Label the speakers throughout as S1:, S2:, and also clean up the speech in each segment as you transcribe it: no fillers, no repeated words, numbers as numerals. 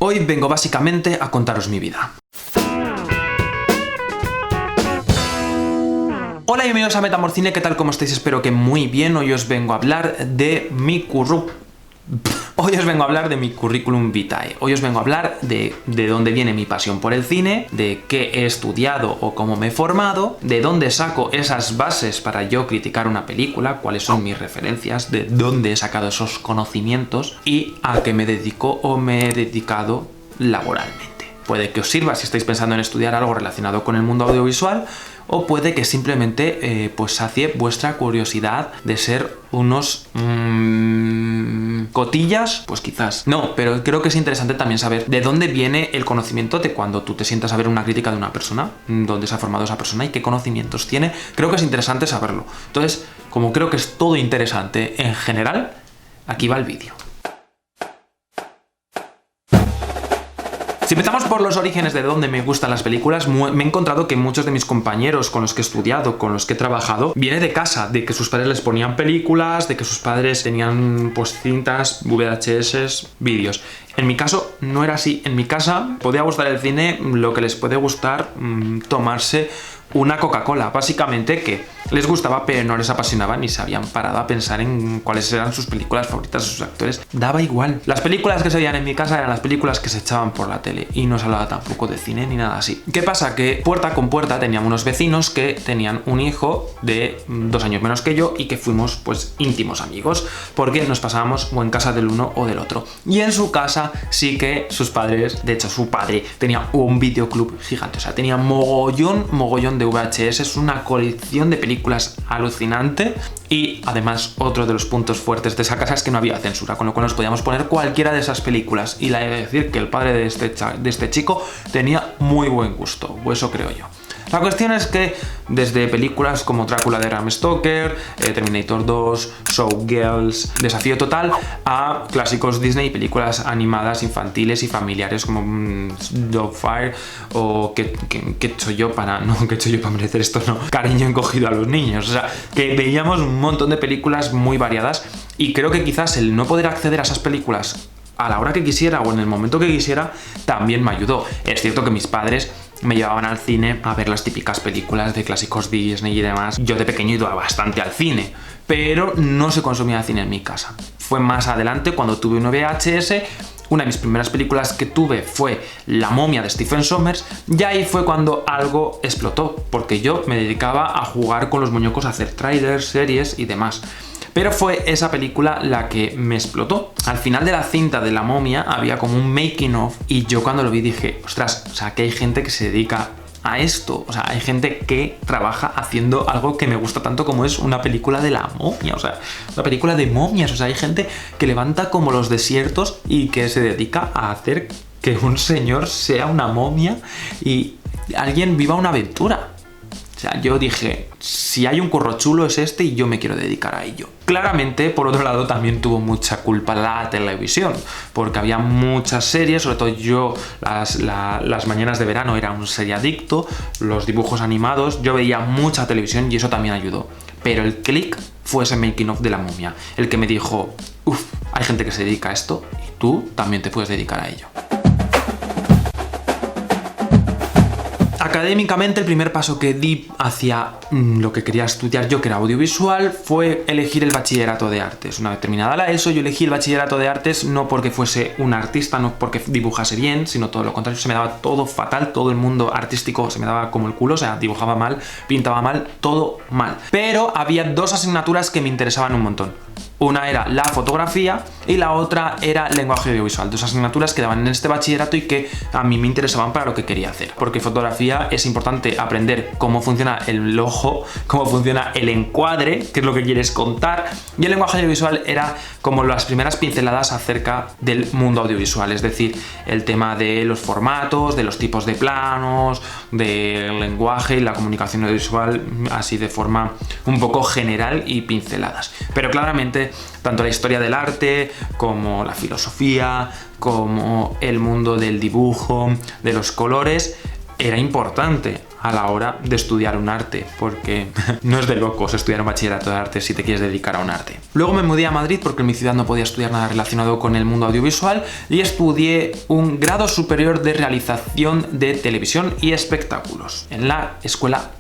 S1: Hoy vengo básicamente a contaros mi vida. Hola y bienvenidos a Metamorcine, ¿qué tal? ¿Cómo estáis? Espero que muy bien. Hoy os vengo a hablar de mi currículum vitae. Hoy os vengo a hablar de dónde viene mi pasión por el cine, de qué he estudiado o cómo me he formado, de dónde saco esas bases para yo criticar una película, cuáles son mis referencias, de dónde he sacado esos conocimientos y a qué me dedico o me he dedicado laboralmente. Puede que os sirva si estáis pensando en estudiar algo relacionado con el mundo audiovisual, o puede que simplemente pues sacie vuestra curiosidad de ser unos cotillas, pues quizás. No, pero creo que es interesante también saber de dónde viene el conocimiento de cuando tú te sientas a ver una crítica de una persona, dónde se ha formado esa persona y qué conocimientos tiene. Creo que es interesante saberlo. Entonces, como creo que es todo interesante en general, aquí va el vídeo. Si empezamos por los orígenes de dónde me gustan las películas, me he encontrado que muchos de mis compañeros con los que he estudiado, con los que he trabajado, viene de casa, de que sus padres les ponían películas, de que sus padres tenían pues cintas, VHS, vídeos. En mi caso no era así. En mi casa podía gustar el cine lo que les puede gustar tomarse una Coca-Cola, básicamente, que les gustaba pero no les apasionaba ni se habían parado a pensar en cuáles eran sus películas favoritas, sus actores. Daba igual. Las películas que se veían en mi casa eran las películas que se echaban por la tele y no se hablaba tampoco de cine ni nada así. ¿Qué pasa? Que puerta con puerta teníamos unos vecinos que tenían un hijo de 2 años menos que yo y que fuimos pues íntimos amigos porque nos pasábamos o en casa del uno o del otro. Y en su casa sí que sus padres, de hecho su padre tenía un videoclub gigante, o sea, tenía mogollón de VHS, es una colección de películas alucinante. Y además otro de los puntos fuertes de esa casa es que no había censura, con lo cual nos podíamos poner cualquiera de esas películas, y la he de decir que el padre de este chico tenía muy buen gusto, o eso creo yo. La cuestión es que desde películas como Drácula de Bram Stoker, Terminator 2, Showgirls, Desafío Total, a clásicos Disney y películas animadas infantiles y familiares como Dogfire o ¿Qué he hecho yo para merecer esto? No, Cariño encogido a los niños. O sea, que veíamos un montón de películas muy variadas, y creo que quizás el no poder acceder a esas películas a la hora que quisiera o en el momento que quisiera también me ayudó. Es cierto que mis padres me llevaban al cine a ver las típicas películas de clásicos Disney y demás. Yo de pequeño iba bastante al cine, pero no se consumía cine en mi casa. Fue más adelante cuando tuve un VHS. Una de mis primeras películas que tuve fue La momia de Stephen Sommers, y ahí fue cuando algo explotó, porque yo me dedicaba a jugar con los muñecos, a hacer trailers, series y demás. Pero fue esa película la que me explotó. Al final de la cinta de La momia había como un making of, y yo cuando lo vi dije, ostras, o sea, que hay gente que se dedica a esto, o sea, hay gente que trabaja haciendo algo que me gusta tanto como es una película de la momia, o sea, una película de momias, o sea, hay gente que levanta como los desiertos y que se dedica a hacer que un señor sea una momia y alguien viva una aventura. O sea, yo dije, si hay un curro chulo es este y yo me quiero dedicar a ello. Claramente, por otro lado, también tuvo mucha culpa la televisión, porque había muchas series, sobre todo yo las mañanas de verano era un seriadicto, los dibujos animados, yo veía mucha televisión y eso también ayudó. Pero el click fue ese making of de La momia, el que me dijo, uff, hay gente que se dedica a esto y tú también te puedes dedicar a ello. Académicamente, el primer paso que di hacia lo que quería estudiar yo, que era audiovisual, fue elegir el bachillerato de artes. Una vez terminada la ESO, yo elegí el bachillerato de artes no porque fuese un artista, no porque dibujase bien, sino todo lo contrario, se me daba todo fatal, todo el mundo artístico se me daba como el culo, o sea, dibujaba mal, pintaba mal, todo mal. Pero había 2 asignaturas que me interesaban un montón. Una era la fotografía y la otra era lenguaje audiovisual. 2 asignaturas que daban en este bachillerato y que a mí me interesaban para lo que quería hacer. Porque fotografía es importante aprender cómo funciona el ojo, cómo funciona el encuadre, qué es lo que quieres contar. Y el lenguaje audiovisual era como las primeras pinceladas acerca del mundo audiovisual. Es decir, el tema de los formatos, de los tipos de planos, del lenguaje y la comunicación audiovisual, así de forma un poco general y pinceladas. Pero claramente tanto la historia del arte como la filosofía, como el mundo del dibujo, de los colores, era importante a la hora de estudiar un arte, porque no es de locos estudiar un bachillerato de arte si te quieres dedicar a un arte. Luego me mudé a Madrid porque en mi ciudad no podía estudiar nada relacionado con el mundo audiovisual y estudié un grado superior de realización de televisión y espectáculos en la escuela.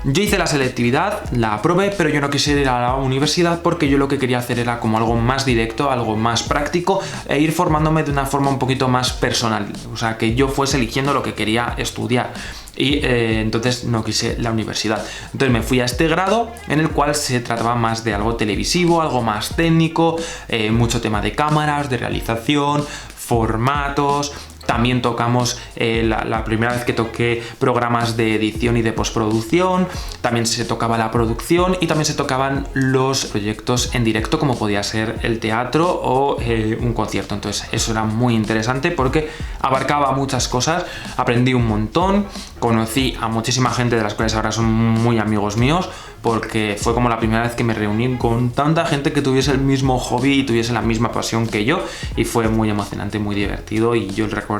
S1: Yo hice la selectividad, la aprobé, pero yo no quise ir a la universidad porque yo lo que quería hacer era como algo más directo, algo más práctico e ir formándome de una forma un poquito más personal, o sea, que yo fuese eligiendo lo que quería estudiar. Y entonces no quise la universidad. Entonces me fui a este grado en el cual se trataba más de algo televisivo, algo más técnico, mucho tema de cámaras, de realización, formatos. También tocamos, la primera vez que toqué programas de edición y de postproducción, también se tocaba la producción y también se tocaban los proyectos en directo como podía ser el teatro o un concierto. Entonces eso era muy interesante porque abarcaba muchas cosas, aprendí un montón, conocí a muchísima gente de las cuales ahora son muy amigos míos, porque fue como la primera vez que me reuní con tanta gente que tuviese el mismo hobby y tuviese la misma pasión que yo, y fue muy emocionante, muy divertido, y yo recuerdo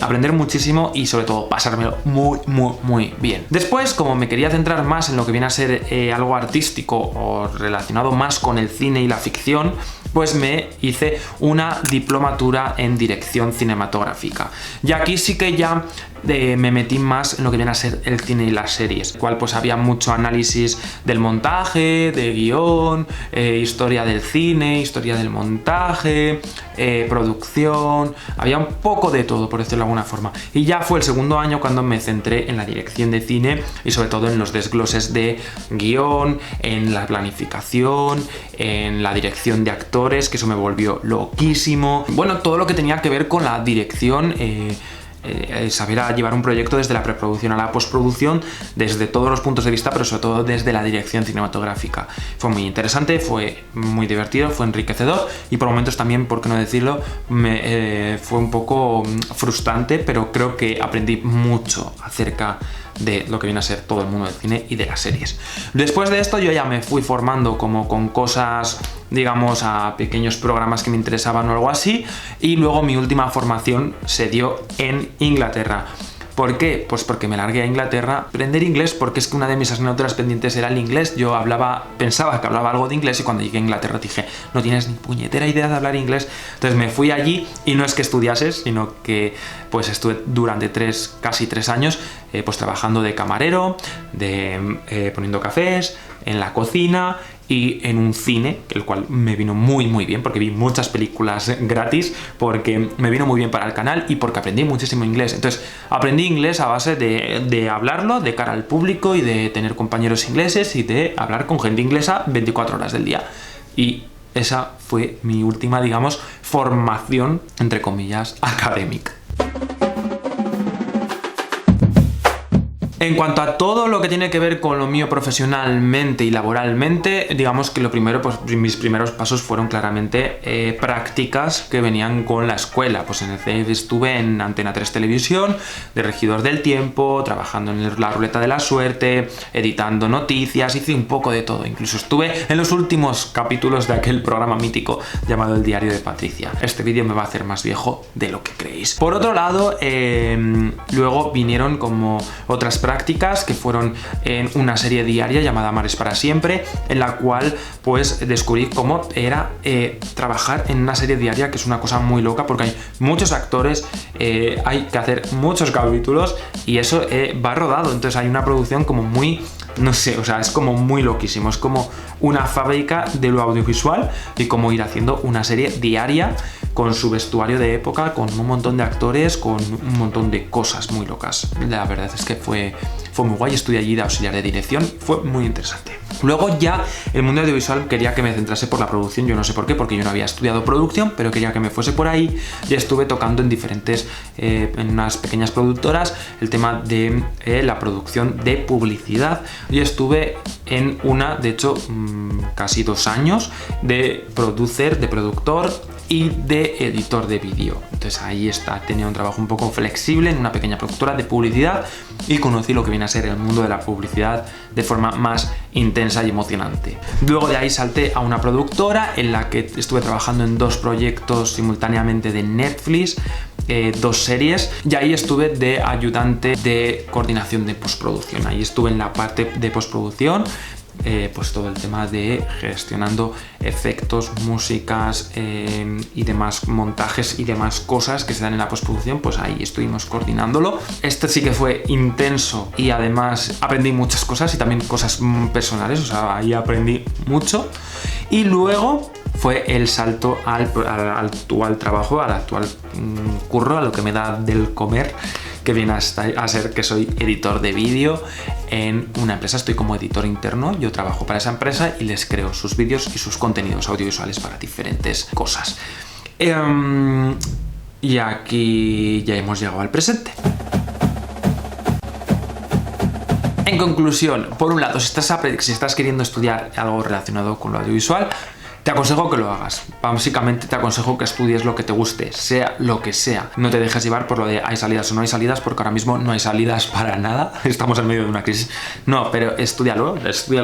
S1: aprender muchísimo y sobre todo pasármelo muy bien. Después, como me quería centrar más en lo que viene a ser algo artístico o relacionado más con el cine y la ficción, pues me hice una diplomatura en dirección cinematográfica. Y aquí sí que ya me metí más en lo que viene a ser el cine y las series, cual pues había mucho análisis del montaje, de guión, historia del cine, historia del montaje, producción, había un poco de todo, por decirlo de alguna forma. Y ya fue el segundo año cuando me centré en la dirección de cine y sobre todo en los desgloses de guión, en la planificación, en la dirección de actores, que eso me volvió loquísimo. Bueno, todo lo que tenía que ver con la dirección, saber llevar un proyecto desde la preproducción a la postproducción, desde todos los puntos de vista, pero sobre todo desde la dirección cinematográfica. Fue muy interesante, fue muy divertido, fue enriquecedor y por momentos también, por qué no decirlo, fue un poco frustrante, pero creo que aprendí mucho acerca de lo que viene a ser todo el mundo del cine y de las series. Después de esto yo ya me fui formando como con cosas, digamos, a pequeños programas que me interesaban o algo así, y luego mi última formación se dio en Inglaterra. ¿Por qué? Pues porque me largué a Inglaterra a aprender inglés, porque es que una de mis asignaturas pendientes era el inglés. Yo pensaba que hablaba algo de inglés y cuando llegué a Inglaterra dije, no tienes ni puñetera idea de hablar inglés. Entonces me fui allí y no es que estudiase, sino que pues estuve durante casi 3 años pues trabajando de camarero, poniendo cafés, en la cocina y en un cine, el cual me vino muy bien porque vi muchas películas gratis, porque me vino muy bien para el canal y porque aprendí muchísimo inglés. Entonces aprendí inglés a base de hablarlo de cara al público y de tener compañeros ingleses y de hablar con gente inglesa 24 horas del día. Y esa fue mi última, digamos, formación, entre comillas, académica. En cuanto a todo lo que tiene que ver con lo mío profesionalmente y laboralmente, digamos que lo primero, pues mis primeros pasos fueron claramente prácticas que venían con la escuela. Pues en el CEF estuve en Antena 3 Televisión, de regidor del tiempo, trabajando en la ruleta de la suerte, editando noticias, hice un poco de todo. Incluso estuve en los últimos capítulos de aquel programa mítico llamado El Diario de Patricia. Este vídeo me va a hacer más viejo de lo que creéis. Por otro lado, luego vinieron como otras prácticas que fueron en una serie diaria llamada Mares para Siempre, en la cual pues descubrí cómo era trabajar en una serie diaria, que es una cosa muy loca porque hay muchos actores, hay que hacer muchos capítulos y eso va rodado, entonces hay una producción como muy, no sé, o sea, es como muy loquísimo, es como una fábrica de lo audiovisual y como ir haciendo una serie diaria con su vestuario de época, con un montón de actores, con un montón de cosas muy locas. La verdad es que fue muy guay. Estuve allí de auxiliar de dirección, fue muy interesante. Luego ya el mundo audiovisual quería que me centrase por la producción, yo no sé por qué, porque yo no había estudiado producción, pero quería que me fuese por ahí y estuve tocando en diferentes, en unas pequeñas productoras, el tema de la producción de publicidad. Y estuve en una, de hecho, casi 2 años de producer, de productor y de editor de vídeo. Entonces ahí tenía un trabajo un poco flexible en una pequeña productora de publicidad y conocí lo que viene a ser el mundo de la publicidad de forma más intensa y emocionante. Luego de ahí salté a una productora en la que estuve trabajando en 2 proyectos simultáneamente de Netflix, 2 series y ahí estuve de ayudante de coordinación de postproducción. Ahí estuve en la parte de postproducción, pues todo el tema de gestionando efectos, músicas y demás montajes y demás cosas que se dan en la postproducción, pues ahí estuvimos coordinándolo. Este sí que fue intenso y además aprendí muchas cosas y también cosas personales, o sea, ahí aprendí mucho. Y luego fue el salto al actual trabajo, al actual curro, a lo que me da del comer, que viene a ser que soy editor de vídeo en una empresa. Estoy como editor interno, yo trabajo para esa empresa y les creo sus vídeos y sus contenidos audiovisuales para diferentes cosas. Y aquí ya hemos llegado al presente. En conclusión, por un lado, si estás queriendo estudiar algo relacionado con lo audiovisual, te aconsejo que lo hagas. Básicamente te aconsejo que estudies lo que te guste, sea lo que sea. No te dejes llevar por lo de hay salidas o no hay salidas, porque ahora mismo no hay salidas para nada. Estamos en medio de una crisis. No, pero estudia lo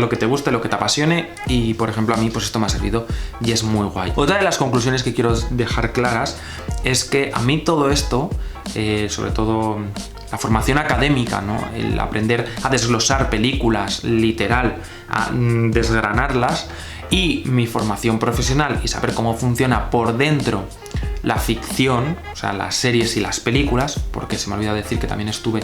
S1: que te guste, lo que te apasione y, por ejemplo, a mí pues esto me ha servido y es muy guay. Otra de las conclusiones que quiero dejar claras es que a mí todo esto, sobre todo la formación académica, ¿no? El aprender a desglosar películas, literal, a desgranarlas, y mi formación profesional y saber cómo funciona por dentro la ficción, o sea, las series y las películas, porque se me olvida decir que también estuve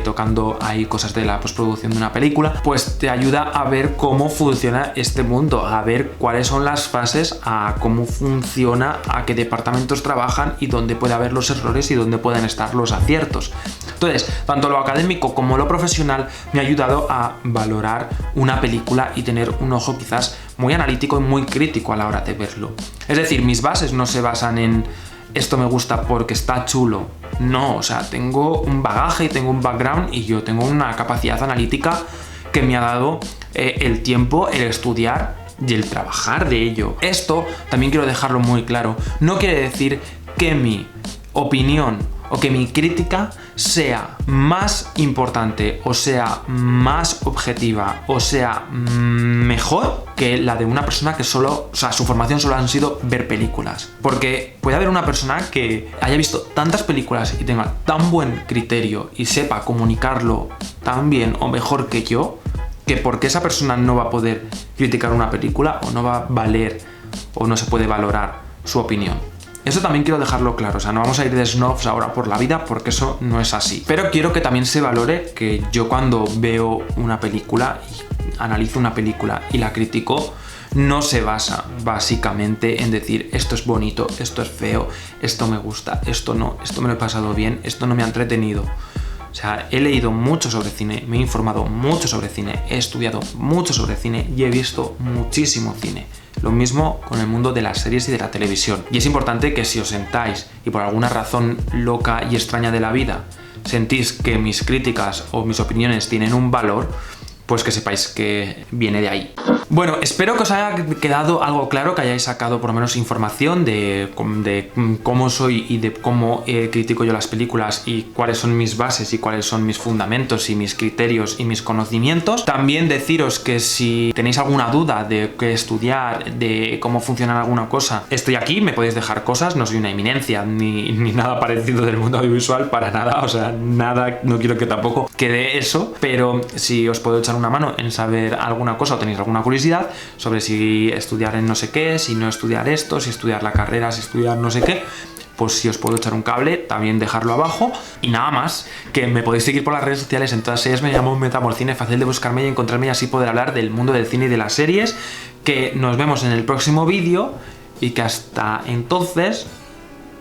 S1: tocando ahí cosas de la postproducción de una película, pues te ayuda a ver cómo funciona este mundo, a ver cuáles son las fases, a cómo funciona, a qué departamentos trabajan y dónde puede haber los errores y dónde pueden estar los aciertos. Entonces, tanto lo académico como lo profesional me ha ayudado a valorar una película y tener un ojo quizás muy analítico y muy crítico a la hora de verlo. Es decir, mis bases no se basan en esto me gusta porque está chulo. No, o sea, tengo un bagaje y tengo un background y yo tengo una capacidad analítica que me ha dado el tiempo, el estudiar y el trabajar de ello. Esto también quiero dejarlo muy claro. No quiere decir que mi opinión o que mi crítica sea más importante o sea más objetiva o sea mejor que la de una persona que solo, o sea, su formación solo han sido ver películas. Porque puede haber una persona que haya visto tantas películas y tenga tan buen criterio y sepa comunicarlo tan bien o mejor que yo, que porque esa persona no va a poder criticar una película o no va a valer o no se puede valorar su opinión. Eso también quiero dejarlo claro, o sea, no vamos a ir de snobs ahora por la vida porque eso no es así. Pero quiero que también se valore que yo cuando veo una película y analizo una película y la critico, no se basa básicamente en decir esto es bonito, esto es feo, esto me gusta, esto no, esto me lo he pasado bien, esto no me ha entretenido. O sea, he leído mucho sobre cine, me he informado mucho sobre cine, he estudiado mucho sobre cine y he visto muchísimo cine. Lo mismo con el mundo de las series y de la televisión. Y es importante que si os sentáis y por alguna razón loca y extraña de la vida sentís que mis críticas o mis opiniones tienen un valor, pues que sepáis que viene de ahí. Bueno, espero que os haya quedado algo claro, que hayáis sacado por lo menos información de cómo soy y de cómo critico yo las películas y cuáles son mis bases y cuáles son mis fundamentos y mis criterios y mis conocimientos. También deciros que si tenéis alguna duda de qué estudiar, de cómo funciona alguna cosa, estoy aquí, me podéis dejar cosas, no soy una eminencia ni nada parecido del mundo audiovisual, para nada, o sea, nada, no quiero que tampoco quede eso, pero si os puedo echar una mano en saber alguna cosa o tenéis alguna curiosidad sobre si estudiar en no sé qué, si no estudiar esto, si estudiar la carrera, si estudiar no sé qué, pues si os puedo echar un cable, también dejarlo abajo. Y nada más, que me podéis seguir por las redes sociales, en todas ellas me llamo Metamorcine, fácil de buscarme y encontrarme y así poder hablar del mundo del cine y de las series. Que nos vemos en el próximo vídeo y que hasta entonces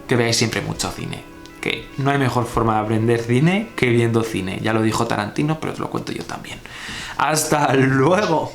S1: que veáis siempre mucho cine. Que no hay mejor forma de aprender cine que viendo cine. Ya lo dijo Tarantino, pero os lo cuento yo también. ¡Hasta luego!